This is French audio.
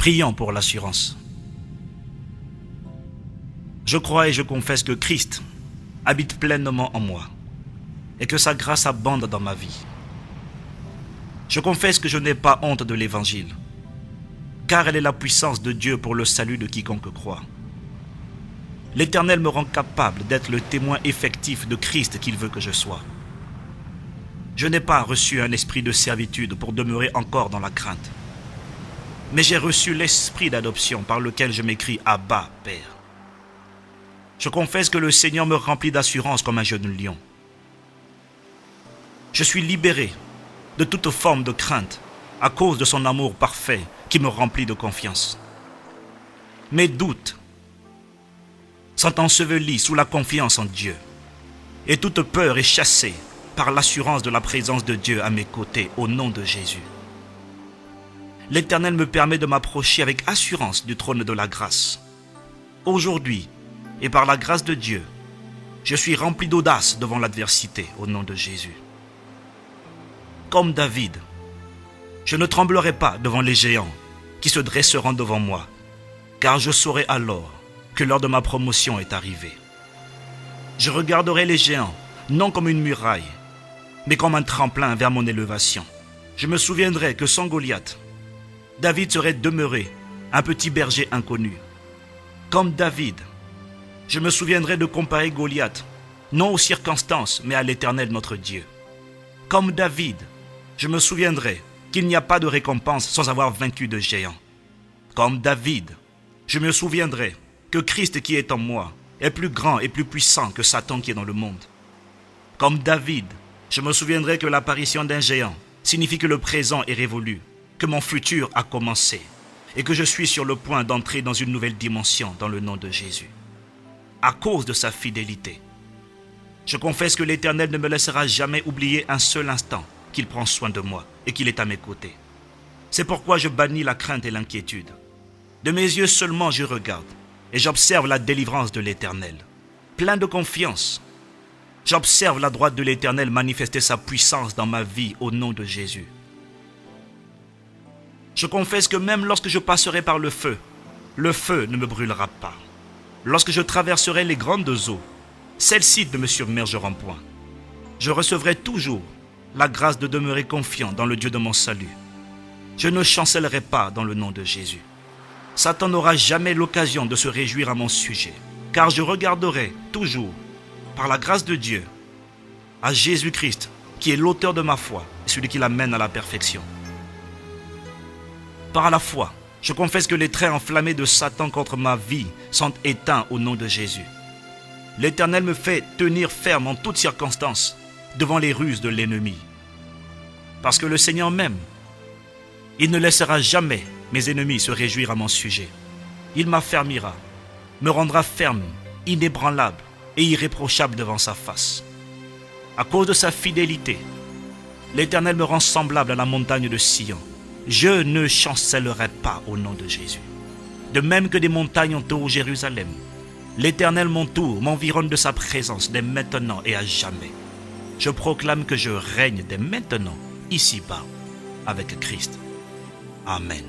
Prions pour l'assurance. Je crois et je confesse que Christ habite pleinement en moi et que sa grâce abonde dans ma vie. Je confesse que je n'ai pas honte de l'Évangile, car elle est la puissance de Dieu pour le salut de quiconque croit. L'Éternel me rend capable d'être le témoin effectif de Christ qu'il veut que je sois. Je n'ai pas reçu un esprit de servitude pour demeurer encore dans la crainte, mais j'ai reçu l'esprit d'adoption par lequel je m'écris « Abba, Père ». Je confesse que le Seigneur me remplit d'assurance comme un jeune lion. Je suis libéré de toute forme de crainte à cause de son amour parfait qui me remplit de confiance. Mes doutes sont ensevelis sous la confiance en Dieu et toute peur est chassée par l'assurance de la présence de Dieu à mes côtés au nom de Jésus. L'Éternel me permet de m'approcher avec assurance du trône de la grâce. Aujourd'hui, et par la grâce de Dieu, je suis rempli d'audace devant l'adversité au nom de Jésus. Comme David, je ne tremblerai pas devant les géants qui se dresseront devant moi, car je saurai alors que l'heure de ma promotion est arrivée. Je regarderai les géants non comme une muraille, mais comme un tremplin vers mon élévation. Je me souviendrai que sans Goliath, David serait demeuré un petit berger inconnu. Comme David, je me souviendrai de comparer Goliath, non aux circonstances, mais à l'Éternel notre Dieu. Comme David, je me souviendrai qu'il n'y a pas de récompense sans avoir vaincu de géants. Comme David, je me souviendrai que Christ qui est en moi est plus grand et plus puissant que Satan qui est dans le monde. Comme David, je me souviendrai que l'apparition d'un géant signifie que le présent est révolu, que mon futur a commencé et que je suis sur le point d'entrer dans une nouvelle dimension dans le nom de Jésus. À cause de sa fidélité, je confesse que l'Éternel ne me laissera jamais oublier un seul instant qu'il prend soin de moi et qu'il est à mes côtés. C'est pourquoi je bannis la crainte et l'inquiétude. De mes yeux seulement je regarde et j'observe la délivrance de l'Éternel. Plein de confiance, j'observe la droite de l'Éternel manifester sa puissance dans ma vie au nom de Jésus. Je confesse que même lorsque je passerai par le feu ne me brûlera pas. Lorsque je traverserai les grandes eaux, celles-ci ne me submergeront point. Je recevrai toujours la grâce de demeurer confiant dans le Dieu de mon salut. Je ne chancellerai pas dans le nom de Jésus. Satan n'aura jamais l'occasion de se réjouir à mon sujet, car je regarderai toujours, par la grâce de Dieu, à Jésus-Christ, qui est l'auteur de ma foi et celui qui l'amène à la perfection. Par la foi, je confesse que les traits enflammés de Satan contre ma vie sont éteints au nom de Jésus. L'Éternel me fait tenir ferme en toutes circonstances devant les ruses de l'ennemi. Parce que le Seigneur m'aime, il ne laissera jamais mes ennemis se réjouir à mon sujet. Il m'affermira, me rendra ferme, inébranlable et irréprochable devant sa face. À cause de sa fidélité, l'Éternel me rend semblable à la montagne de Sion. Je ne chancellerai pas au nom de Jésus. De même que des montagnes entourent Jérusalem, l'Éternel m'entoure, m'environne de sa présence dès maintenant et à jamais. Je proclame que je règne dès maintenant, ici-bas, avec Christ. Amen.